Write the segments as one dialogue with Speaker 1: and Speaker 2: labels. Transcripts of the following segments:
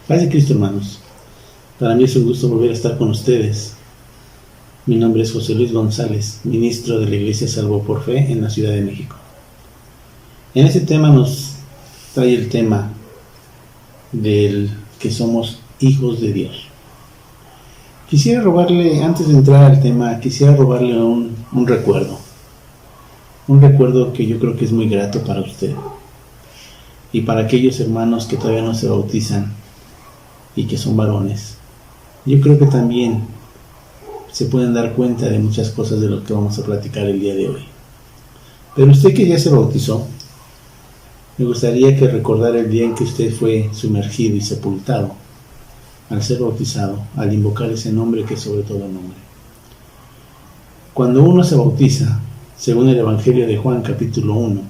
Speaker 1: Paz de Cristo, hermanos. Para mí es un gusto volver a estar con ustedes. Mi nombre es José Luis González, ministro de la Iglesia Salvo por Fe en la Ciudad de México. En este tema nos trae el tema del que somos hijos de Dios. Quisiera robarle, antes de entrar al tema, un recuerdo. Un recuerdo que yo creo que es muy grato para usted. Y para aquellos hermanos que todavía no se bautizan y que son varones, yo creo que también se pueden dar cuenta de muchas cosas de lo que vamos a platicar el día de hoy. Pero usted que ya se bautizó, me gustaría que recordara el día en que usted fue sumergido y sepultado, al ser bautizado, al invocar ese nombre que es sobre todo nombre. Cuando uno se bautiza, según el Evangelio de Juan capítulo 1,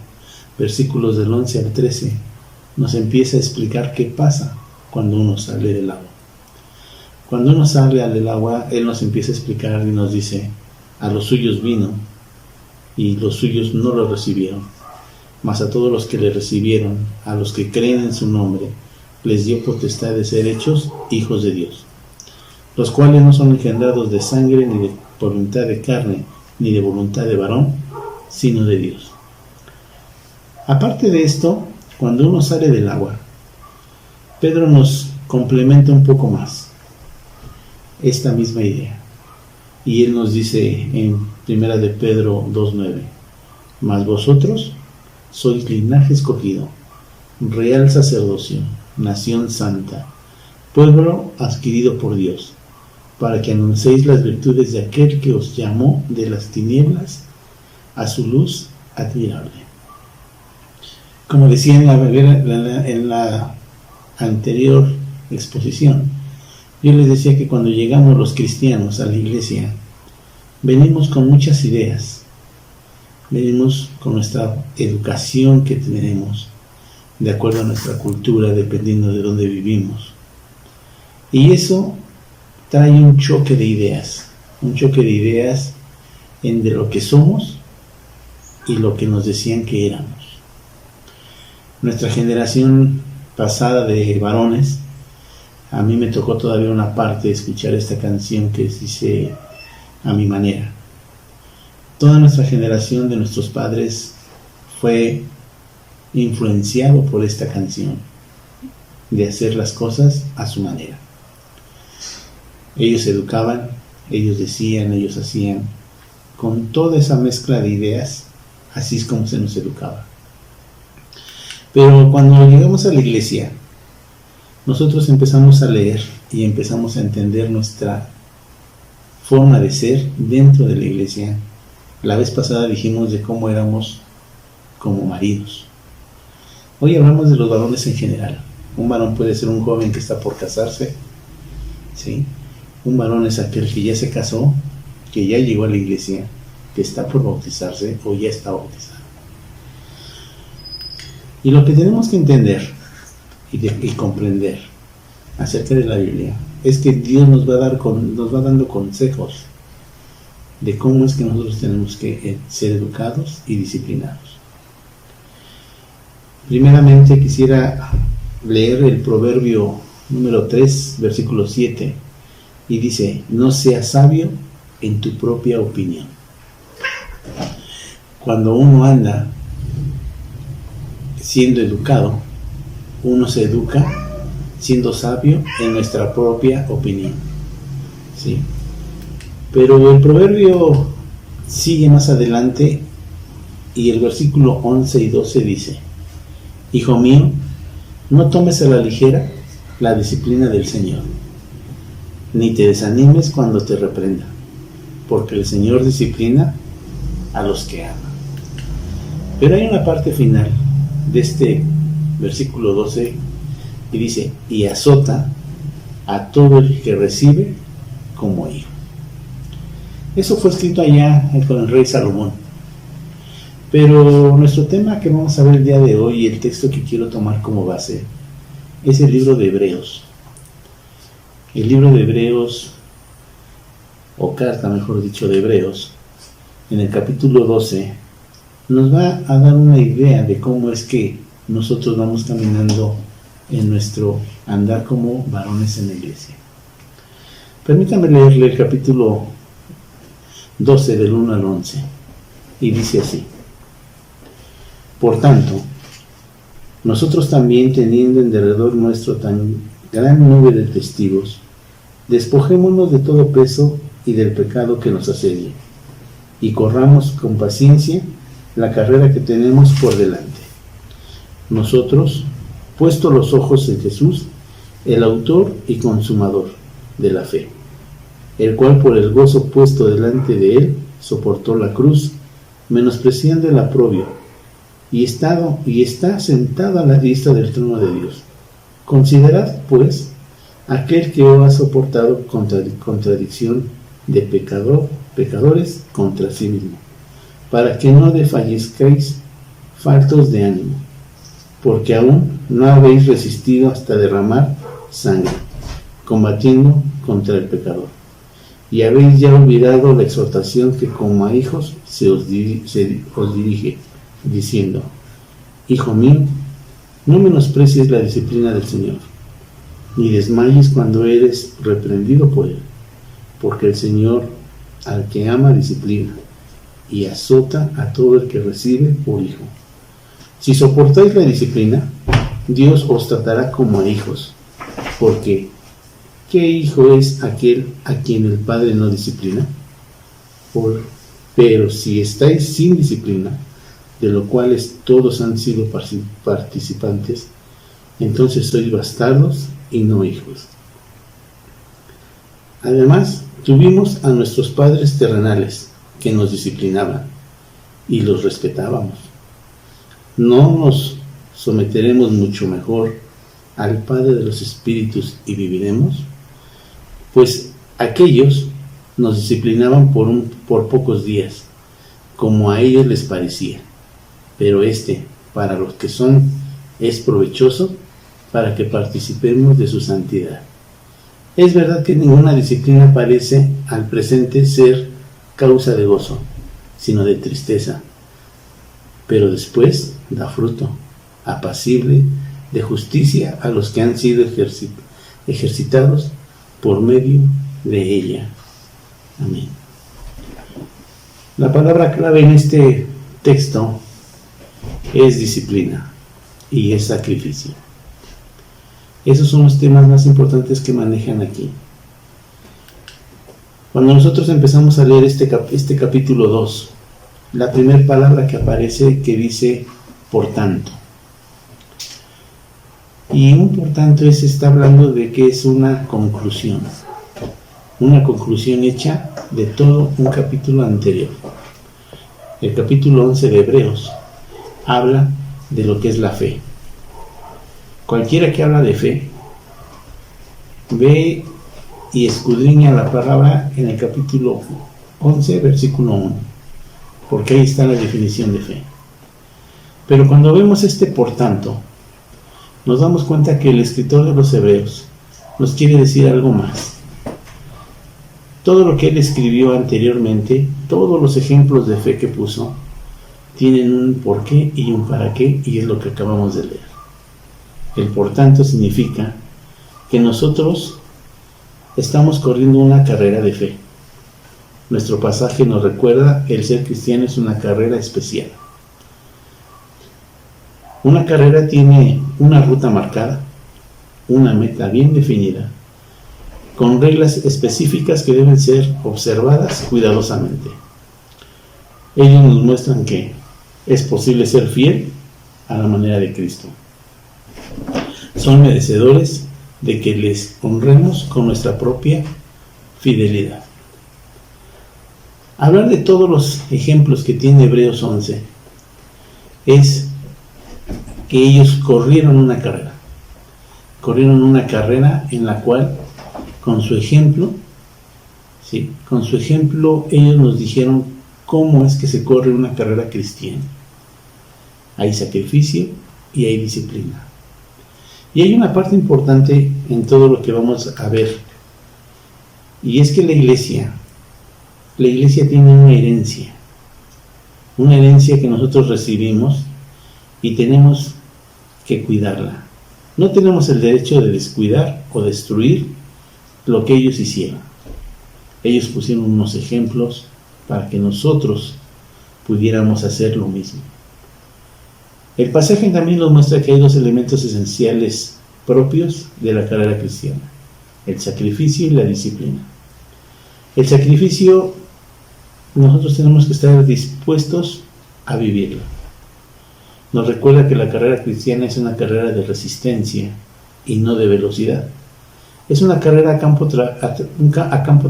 Speaker 1: versículos del 11 al 13, nos empieza a explicar qué pasa cuando uno sale del agua. Cuando uno sale del agua, Él nos empieza a explicar y nos dice: a los suyos vino, y los suyos no lo recibieron, mas a todos los que le recibieron, a los que creen en su nombre, les dio potestad de ser hechos hijos de Dios, los cuales no son engendrados de sangre, ni de voluntad de carne, ni de voluntad de varón, sino de Dios. Aparte de esto, cuando uno sale del agua, Pedro nos complementa un poco más esta misma idea. Y él nos dice en 1 de Pedro 2:9: mas vosotros sois linaje escogido, real sacerdocio, nación santa, pueblo adquirido por Dios, para que anunciéis las virtudes de aquel que os llamó de las tinieblas a su luz admirable. Como decía en la anterior exposición, yo les decía que cuando llegamos los cristianos a la iglesia, venimos con muchas ideas, venimos con nuestra educación que tenemos, de acuerdo a nuestra cultura, dependiendo de dónde vivimos. Y eso trae un choque de ideas entre lo que somos y lo que nos decían que éramos. Nuestra generación pasada de varones, a mí me tocó todavía una parte de escuchar esta canción que dice a mi manera. Toda nuestra generación de nuestros padres fue influenciado por esta canción, de hacer las cosas a su manera. Ellos educaban, ellos decían, ellos hacían, con toda esa mezcla de ideas, así es como se nos educaba. Pero cuando llegamos a la iglesia, nosotros empezamos a leer y empezamos a entender nuestra forma de ser dentro de la iglesia. La vez pasada dijimos de cómo éramos como maridos. Hoy hablamos de los varones en general. Un varón puede ser un joven que está por casarse, ¿sí? Un varón es aquel que ya se casó, que ya llegó a la iglesia, que está por bautizarse o ya está bautizado. Y lo que tenemos que entender y comprender acerca de la Biblia es que Dios nos va dando consejos de cómo es que nosotros tenemos que ser educados y disciplinados. Primeramente quisiera leer el proverbio número 3, versículo 7, y dice: no seas sabio en tu propia opinión. Cuando uno anda siendo educado, uno se educa siendo sabio en nuestra propia opinión, ¿sí? Pero el proverbio sigue más adelante y el versículo 11 y 12 dice: hijo mío, no tomes a la ligera la disciplina del Señor, ni te desanimes cuando te reprenda, porque el Señor disciplina a los que aman. Pero hay una parte final de este versículo 12 y dice: y azota a todo el que recibe como hijo. Eso fue escrito allá con el rey Salomón. Pero nuestro tema que vamos a ver el día de hoy, y el texto que quiero tomar como base, es el libro de Hebreos. El libro de Hebreos, o carta mejor dicho de Hebreos, en el capítulo 12, nos va a dar una idea de cómo es que nosotros vamos caminando en nuestro andar como varones en la iglesia. Permítanme leerle el capítulo 12 del 1 al 11, y dice así: Por tanto, nosotros también, teniendo en derredor nuestro tan gran nube de testigos, despojémonos de todo peso y del pecado que nos asedia, y corramos con paciencia la carrera que tenemos por delante. Nosotros, puesto los ojos en Jesús, el autor y consumador de la fe, el cual por el gozo puesto delante de él soportó la cruz, menospreciando el oprobio, y está sentado a la diestra del trono de Dios. Considerad, pues, aquel que os ha soportado contradicción de pecadores contra sí mismo, para que no desfallezcáis faltos de ánimo, porque aún no habéis resistido hasta derramar sangre, combatiendo contra el pecador, y habéis ya olvidado la exhortación que como a hijos se os dirige, diciendo: Hijo mío, no menosprecies la disciplina del Señor, ni desmayes cuando eres reprendido por él, porque el Señor al que ama disciplina, y azota a todo el que recibe por hijo. Si soportáis la disciplina, Dios os tratará como a hijos, porque ¿qué hijo es aquel a quien el Padre no disciplina? Pero si estáis sin disciplina, de lo cual todos han sido participantes, entonces sois bastardos y no hijos. Además, tuvimos a nuestros padres terrenales que nos disciplinaban y los respetábamos. ¿No nos someteremos mucho mejor al Padre de los Espíritus y viviremos? Pues aquellos nos disciplinaban por pocos días, como a ellos les parecía, pero para los que son, es provechoso, para que participemos de su santidad. Es verdad que ninguna disciplina parece al presente ser causa de gozo, sino de tristeza, pero después da fruto, apacible, de justicia a los que han sido ejercitados por medio de ella. Amén. La palabra clave en este texto es disciplina y es sacrificio. Esos son los temas más importantes que manejan aquí. Cuando nosotros empezamos a leer este capítulo 2, la primera palabra que aparece que dice por tanto. Y un por tanto está hablando de que es una conclusión hecha de todo un capítulo anterior. El capítulo 11 de Hebreos habla de lo que es la fe. Cualquiera que habla de fe ve y escudriña la palabra en el capítulo 11, versículo 1, porque ahí está la definición de fe. Pero cuando vemos por tanto, nos damos cuenta que el escritor de los Hebreos nos quiere decir algo más. Todo lo que él escribió anteriormente, todos los ejemplos de fe que puso, tienen un por qué y un para qué, y es lo que acabamos de leer. El por tanto significa que nosotros estamos corriendo una carrera de fe. Nuestro pasaje nos recuerda que el ser cristiano es una carrera especial. Una carrera tiene una ruta marcada, una meta bien definida, con reglas específicas que deben ser observadas cuidadosamente. Ellos nos muestran que es posible ser fiel a la manera de Cristo. Son merecedores de que les honremos con nuestra propia fidelidad. Hablar de todos los ejemplos que tiene Hebreos 11 es que ellos corrieron una carrera en la cual con su ejemplo ellos nos dijeron cómo es que se corre una carrera cristiana. Hay sacrificio y hay disciplina. Y hay una parte importante en todo lo que vamos a ver, y es que la iglesia tiene una herencia que nosotros recibimos y tenemos que cuidarla, No tenemos el derecho de descuidar o destruir lo que ellos hicieron. Ellos pusieron unos ejemplos para que nosotros pudiéramos hacer lo mismo. El pasaje también nos muestra que hay dos elementos esenciales propios de la carrera cristiana: el sacrificio y la disciplina. El sacrificio, nosotros tenemos que estar dispuestos a vivirlo. Nos recuerda que la carrera cristiana es una carrera de resistencia y no de velocidad. Es una carrera a campo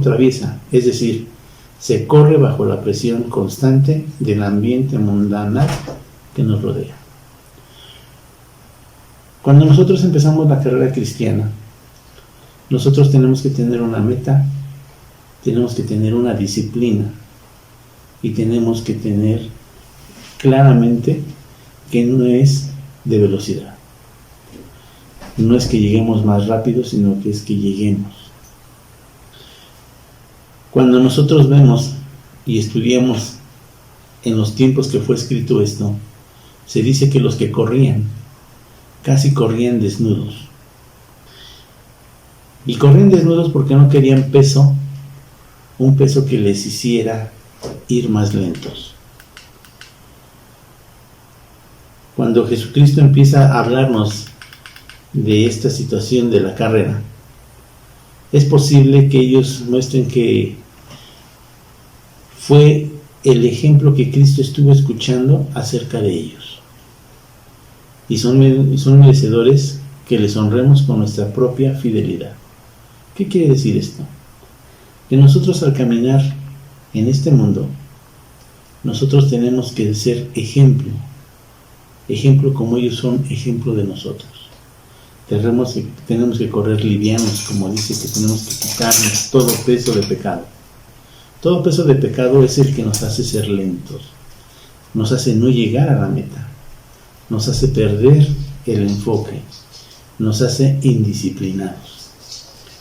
Speaker 1: traviesa, es decir, se corre bajo la presión constante del ambiente mundanal que nos rodea. Cuando nosotros empezamos la carrera cristiana, nosotros tenemos que tener una meta, tenemos que tener una disciplina y tenemos que tener claramente que no es de velocidad. No es que lleguemos más rápido, sino que es que lleguemos. Cuando nosotros vemos y estudiamos en los tiempos que fue escrito esto, se dice que los que corrían, casi corrían desnudos. Y corrían desnudos porque no querían un peso que les hiciera ir más lentos. Cuando Jesucristo empieza a hablarnos de esta situación de la carrera, es posible que ellos muestren que fue el ejemplo que Cristo estuvo escuchando acerca de ellos. Y son merecedores que les honremos con nuestra propia fidelidad. ¿Qué quiere decir esto? Que nosotros al caminar en este mundo, nosotros tenemos que ser ejemplo como ellos son ejemplo de nosotros. Tenemos que correr livianos, como dice, que tenemos que quitarnos todo peso de pecado. Todo peso de pecado es el que nos hace ser lentos, nos hace no llegar a la meta, nos hace perder el enfoque, nos hace indisciplinados.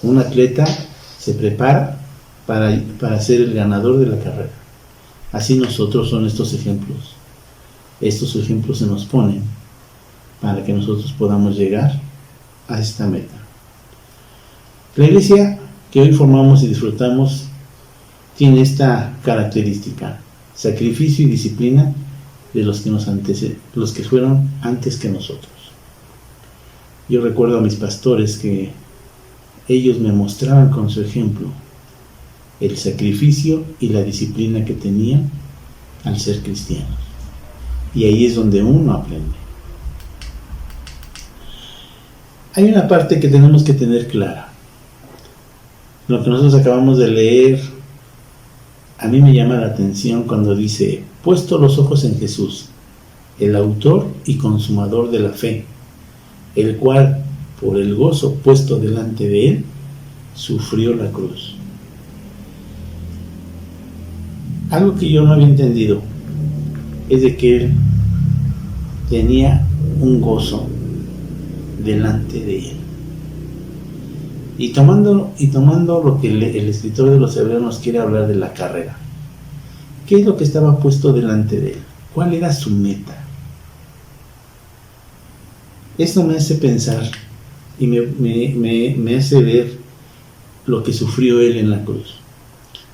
Speaker 1: Un atleta se prepara para ser el ganador de la carrera. Así nosotros son estos ejemplos. Estos ejemplos se nos ponen para que nosotros podamos llegar a esta meta. La iglesia que hoy formamos y disfrutamos tiene esta característica: sacrificio y disciplina de los que fueron antes que nosotros. Yo recuerdo a mis pastores que ellos me mostraban con su ejemplo el sacrificio y la disciplina que tenían al ser cristianos. Y ahí es donde uno aprende. Hay una parte que tenemos que tener clara. Lo que nosotros acabamos de leer, a mí me llama la atención cuando dice: puesto los ojos en Jesús, el autor y consumador de la fe, el cual, por el gozo puesto delante de él, sufrió la cruz. Algo que yo no había entendido es de que él tenía un gozo delante de él. Y tomando lo que el escritor de los Hebreos nos quiere hablar de la carrera, ¿qué es lo que estaba puesto delante de él? ¿Cuál era su meta? Esto me hace pensar y me hace ver lo que sufrió él en la cruz.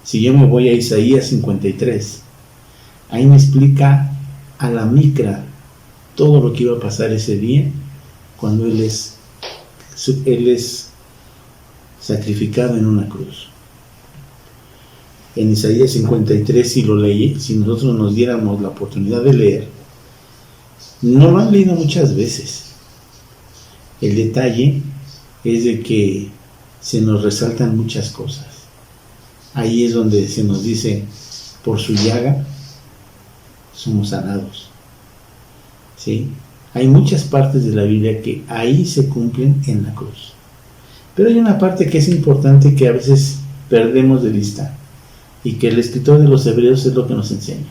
Speaker 1: Si yo me voy a Isaías 53, ahí me explica a la micra todo lo que iba a pasar ese día cuando él es sacrificado en una cruz. En Isaías 53, si nosotros nos diéramos la oportunidad de leer, no lo han leído muchas veces. El detalle es de que se nos resaltan muchas cosas. Ahí es donde se nos dice: por su llaga somos sanados. ¿Sí? Hay muchas partes de la Biblia que ahí se cumplen en la cruz. Pero hay una parte que es importante que a veces perdemos de vista y que el escritor de los Hebreos es lo que nos enseña.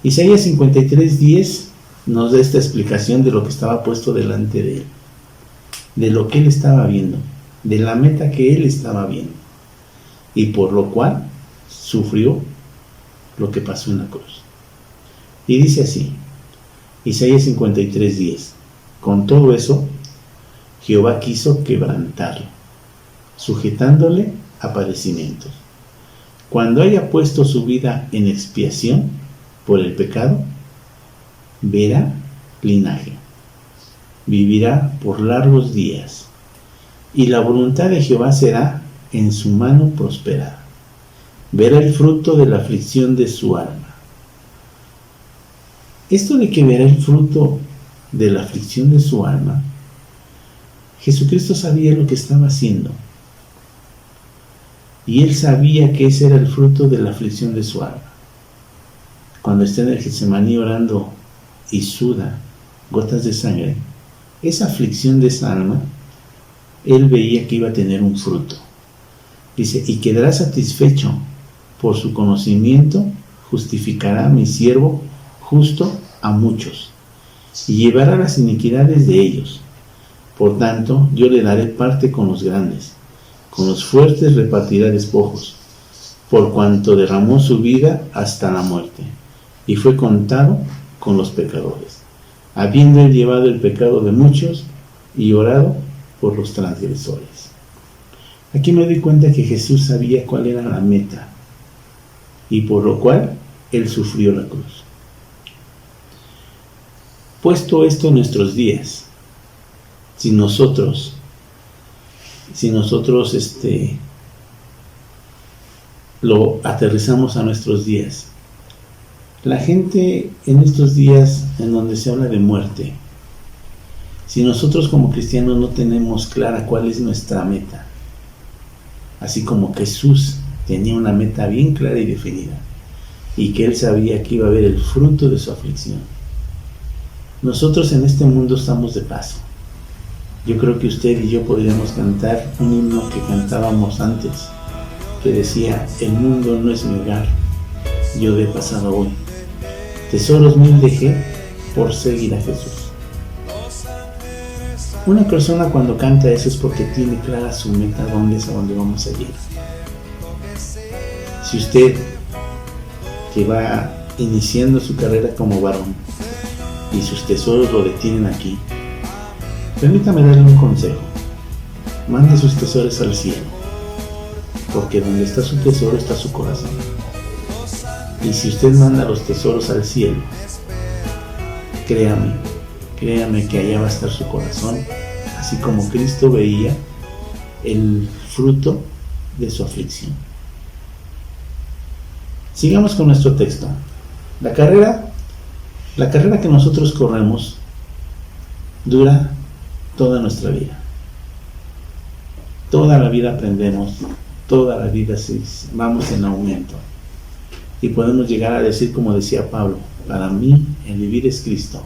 Speaker 1: Isaías 53:10 nos da esta explicación de lo que estaba puesto delante de él, de lo que él estaba viendo, de la meta que él estaba viendo, y por lo cual sufrió lo que pasó en la cruz. Y dice así, Isaías 53:10: con todo eso, Jehová quiso quebrantarlo, sujetándole a padecimientos. Cuando haya puesto su vida en expiación por el pecado, verá linaje, vivirá por largos días, y la voluntad de Jehová será en su mano prosperada. Verá el fruto de la aflicción de su alma. Esto de que verá el fruto de la aflicción de su alma, Jesucristo sabía lo que estaba haciendo. Y él sabía que ese era el fruto de la aflicción de su alma. Cuando está en el Getsemaní orando y suda gotas de sangre, esa aflicción de esa alma, él veía que iba a tener un fruto. Dice, y quedará satisfecho por su conocimiento, justificará a mi siervo justo a muchos, y llevará las iniquidades de ellos. Por tanto, yo le daré parte con los grandes, con los fuertes repartirá despojos, por cuanto derramó su vida hasta la muerte, y fue contado con los pecadores, habiendo él llevado el pecado de muchos y orado por los transgresores. Aquí me doy cuenta que Jesús sabía cuál era la meta, y por lo cual él sufrió la cruz. Puesto esto en nuestros días, si nosotros lo aterrizamos a nuestros días, la gente en estos días en donde se habla de muerte, si nosotros como cristianos no tenemos clara cuál es nuestra meta, así como Jesús tenía una meta bien clara y definida, y que él sabía que iba a haber el fruto de su aflicción, nosotros en este mundo estamos de paso. Yo creo que usted y yo podríamos cantar un himno que cantábamos antes, que decía, el mundo no es mi hogar, yo de pasado hoy. Tesoros mil dejé por seguir a Jesús. Una persona cuando canta eso es porque tiene clara su meta, dónde es a dónde vamos a llegar. Si usted, que va iniciando su carrera como varón, y sus tesoros lo detienen aquí, permítame darle un consejo. Mande sus tesoros al cielo, porque donde está su tesoro está su corazón. Y si usted manda los tesoros al cielo, créame que allá va a estar su corazón, así como Cristo veía el fruto de su aflicción. Sigamos con nuestro texto. La carrera que nosotros corremos dura toda nuestra vida. Toda la vida aprendemos, toda la vida vamos en aumento. Y podemos llegar a decir, como decía Pablo, para mí el vivir es Cristo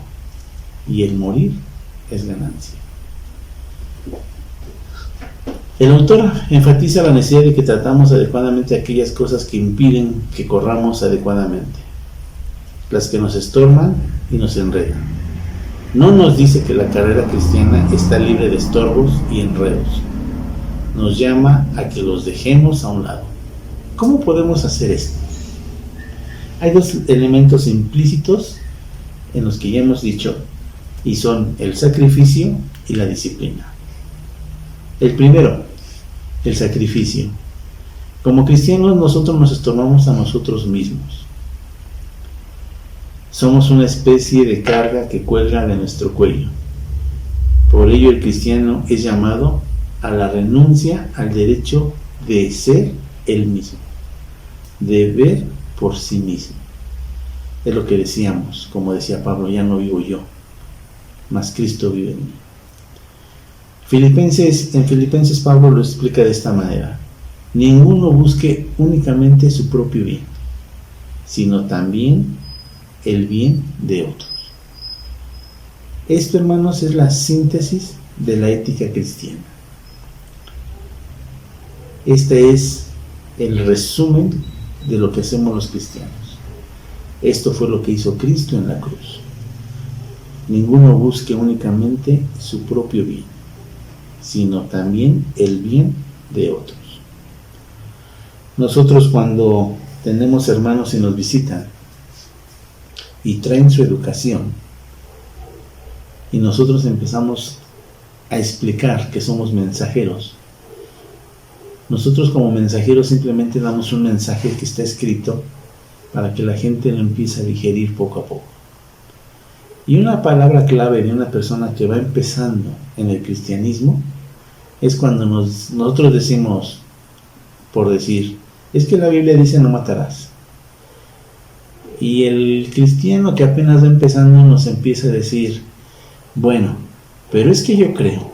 Speaker 1: y el morir es ganancia. El autor enfatiza la necesidad de que tratamos adecuadamente aquellas cosas que impiden que corramos adecuadamente, las que nos estorban y nos enredan. No nos dice que la carrera cristiana está libre de estorbos y enredos. Nos llama a que los dejemos a un lado. ¿Cómo podemos hacer esto? Hay dos elementos implícitos en los que ya hemos dicho, y son el sacrificio y la disciplina. El primero, el sacrificio. Como cristianos nosotros nos estorbamos a nosotros mismos. Somos una especie de carga que cuelga de nuestro cuello. Por ello el cristiano es llamado a la renuncia al derecho de ser él mismo, de ver por sí mismo. Es lo que decíamos, como decía Pablo, ya no vivo yo, mas Cristo vive en mí. En Filipenses Pablo lo explica de esta manera: ninguno busque únicamente su propio bien, sino también el bien de otros. Esto, hermanos, es la síntesis de la ética cristiana. Este es el resumen de lo que hacemos los cristianos. Esto fue lo que hizo Cristo en la cruz. Ninguno busque únicamente su propio bien, sino también el bien de otros. Nosotros, cuando tenemos hermanos y nos visitan y traen su educación, y nosotros empezamos a explicar que somos mensajeros. Nosotros como mensajeros simplemente damos un mensaje que está escrito para que la gente lo empiece a digerir poco a poco. Y una palabra clave de una persona que va empezando en el cristianismo es cuando nosotros decimos, por decir, es que la Biblia dice no matarás. Y el cristiano que apenas va empezando nos empieza a decir, bueno, pero es que yo creo,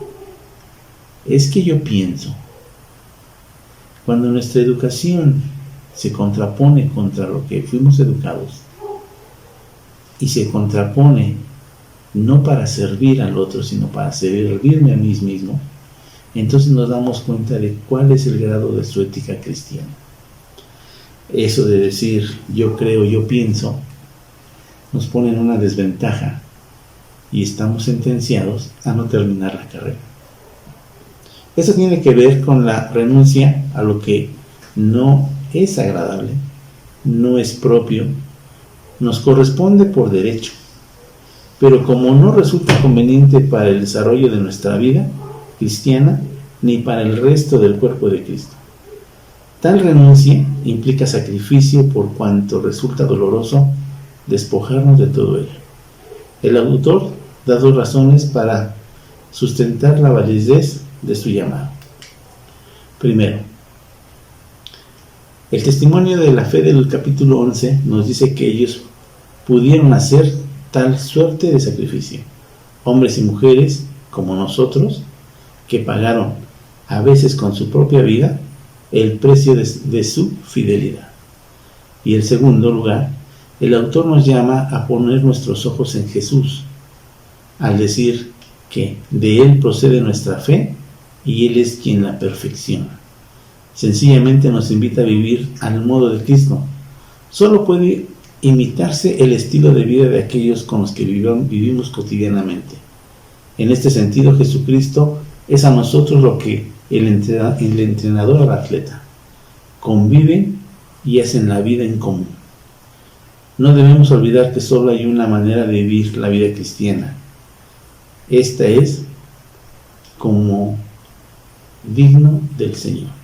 Speaker 1: es que yo pienso. Cuando nuestra educación se contrapone contra lo que fuimos educados y se contrapone no para servir al otro, sino para servirme a mí mismo, entonces nos damos cuenta de cuál es el grado de su ética cristiana. Eso de decir yo creo, yo pienso, nos pone en una desventaja y estamos sentenciados a no terminar la carrera. Eso tiene que ver con la renuncia a lo que no es agradable, no es propio, nos corresponde por derecho, pero como no resulta conveniente para el desarrollo de nuestra vida cristiana ni para el resto del cuerpo de Cristo. Tal renuncia implica sacrificio por cuanto resulta doloroso despojarnos de todo ello. El autor da dos razones para sustentar la validez de su llamado. Primero, el testimonio de la fe del capítulo 11 nos dice que ellos pudieron hacer tal suerte de sacrificio, hombres y mujeres como nosotros, que pagaron, a veces con su propia vida, el precio de su fidelidad. Y en segundo lugar, el autor nos llama a poner nuestros ojos en Jesús, al decir que de Él procede nuestra fe y Él es quien la perfecciona. Sencillamente nos invita a vivir al modo de Cristo. Solo puede imitarse el estilo de vida de aquellos con los que vivimos cotidianamente. En este sentido, Jesucristo es a nosotros lo que el entrenador al atleta. Conviven y hacen la vida en común. No debemos olvidar que solo hay una manera de vivir la vida cristiana. Esta es como digno del Señor.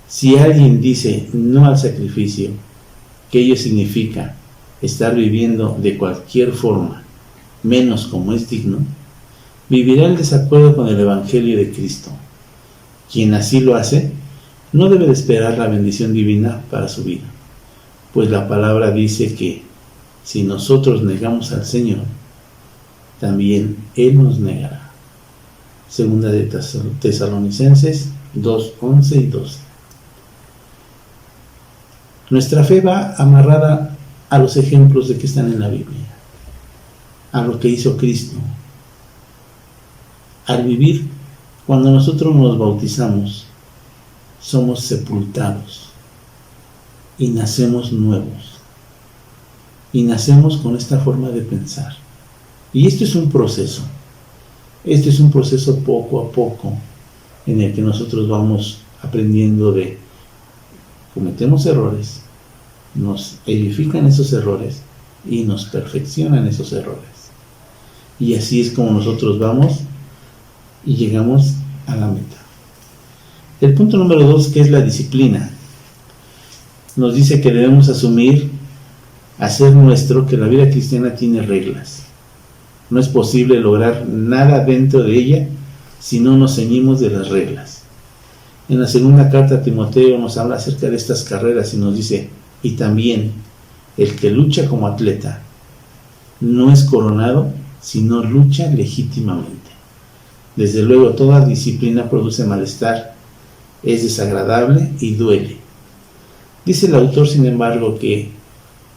Speaker 1: Si alguien dice no al sacrificio, que ello significa estar viviendo de cualquier forma, menos como es digno, vivirá en desacuerdo con el Evangelio de Cristo. Quien así lo hace, no debe de esperar la bendición divina para su vida, pues la palabra dice que si nosotros negamos al Señor, también Él nos negará. Segunda de Tesalonicenses 2:11 y 12. Nuestra fe va amarrada a los ejemplos de que están en la Biblia, a lo que hizo Cristo. Al vivir, cuando nosotros nos bautizamos, somos sepultados y nacemos nuevos. Y nacemos con esta forma de pensar. Y esto es un proceso. Este es un proceso poco a poco en el que nosotros vamos aprendiendo de cometemos errores, nos edifican esos errores y nos perfeccionan esos errores. Y así es como nosotros vamos y llegamos a la meta. El punto número 2, que es la disciplina, nos dice que debemos asumir, hacer nuestro, que la vida cristiana tiene reglas. No es posible lograr nada dentro de ella si no nos ceñimos de las reglas. En la segunda carta a Timoteo nos habla acerca de estas carreras y nos dice, y también el que lucha como atleta no es coronado, sino lucha legítimamente. Desde luego, toda disciplina produce malestar, es desagradable y duele. Dice el autor, sin embargo, que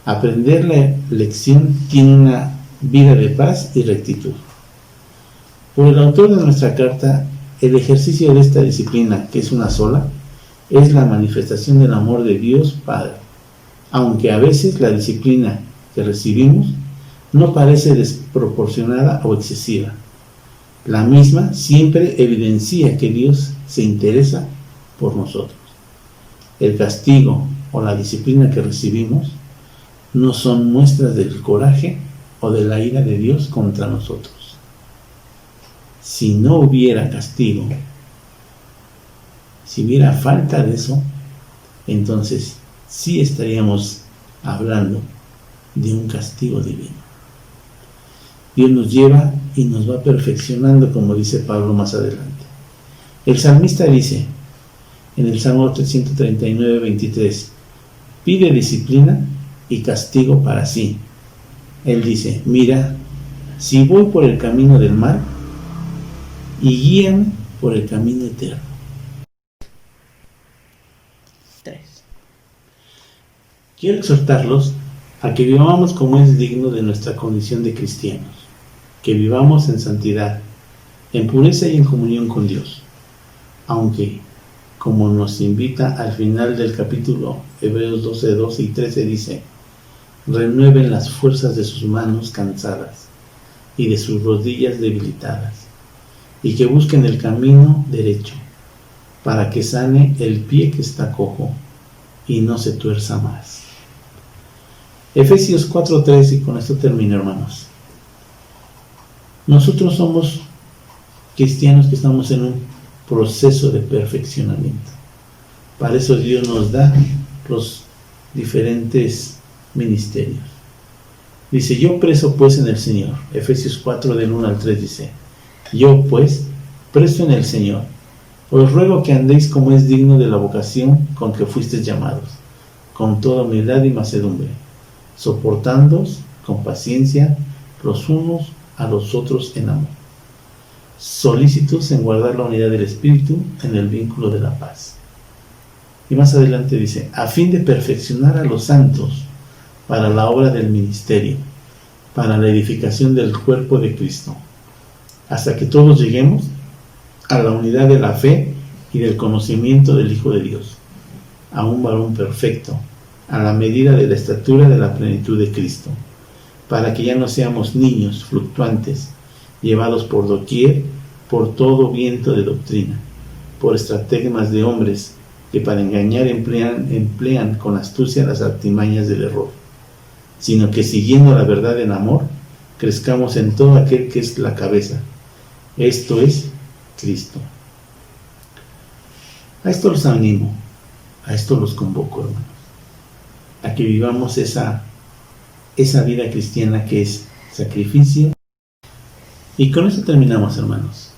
Speaker 1: aprender la lección tiene una vida de paz y rectitud. Por el autor de nuestra carta, el ejercicio de esta disciplina, que es una sola, es la manifestación del amor de Dios Padre, aunque a veces la disciplina que recibimos no parece desproporcionada o excesiva. La misma siempre evidencia que Dios se interesa por nosotros. El castigo o la disciplina que recibimos no son muestras del coraje o de la ira de Dios contra nosotros. si no hubiera castigo, si hubiera falta de eso, entonces sí estaríamos hablando de un castigo divino. Dios nos lleva y nos va perfeccionando, como dice Pablo más adelante. El salmista dice en el Salmo 139, 23, pide disciplina y castigo para sí. Él dice, mira, si voy por el camino del mal, y guíame por el camino eterno. 3. Quiero exhortarlos a que vivamos como es digno de nuestra condición de cristianos, que vivamos en santidad, en pureza y en comunión con Dios, aunque, como nos invita al final del capítulo Hebreos 12, 12 y 13 dice, renueven las fuerzas de sus manos cansadas y de sus rodillas debilitadas, y que busquen el camino derecho, para que sane el pie que está cojo y no se tuerza más. Efesios 4:3, y con esto termino, hermanos. Nosotros somos cristianos que estamos en un proceso de perfeccionamiento. Para eso Dios nos da los diferentes ministerios. Dice, yo preso pues en el Señor. Efesios 4 del 1 al 3 dice, yo pues, preso en el Señor, os ruego que andéis como es digno de la vocación con que fuisteis llamados, con toda humildad y mansedumbre, soportándoos con paciencia los unos a los otros en amor, solícitos en guardar la unidad del Espíritu en el vínculo de la paz. Y más adelante dice, a fin de perfeccionar a los santos para la obra del ministerio, para la edificación del cuerpo de Cristo, hasta que todos lleguemos a la unidad de la fe y del conocimiento del Hijo de Dios, a un varón perfecto, a la medida de la estatura de la plenitud de Cristo, para que ya no seamos niños fluctuantes, llevados por doquier, por todo viento de doctrina, por estratagemas de hombres que para engañar emplean con astucia las artimañas del error, sino que siguiendo la verdad en amor, crezcamos en todo aquel que es la cabeza, esto es Cristo. A esto los animo, a esto los convoco, hermanos, a que vivamos esa vida cristiana que es sacrificio. Y con eso terminamos, hermanos.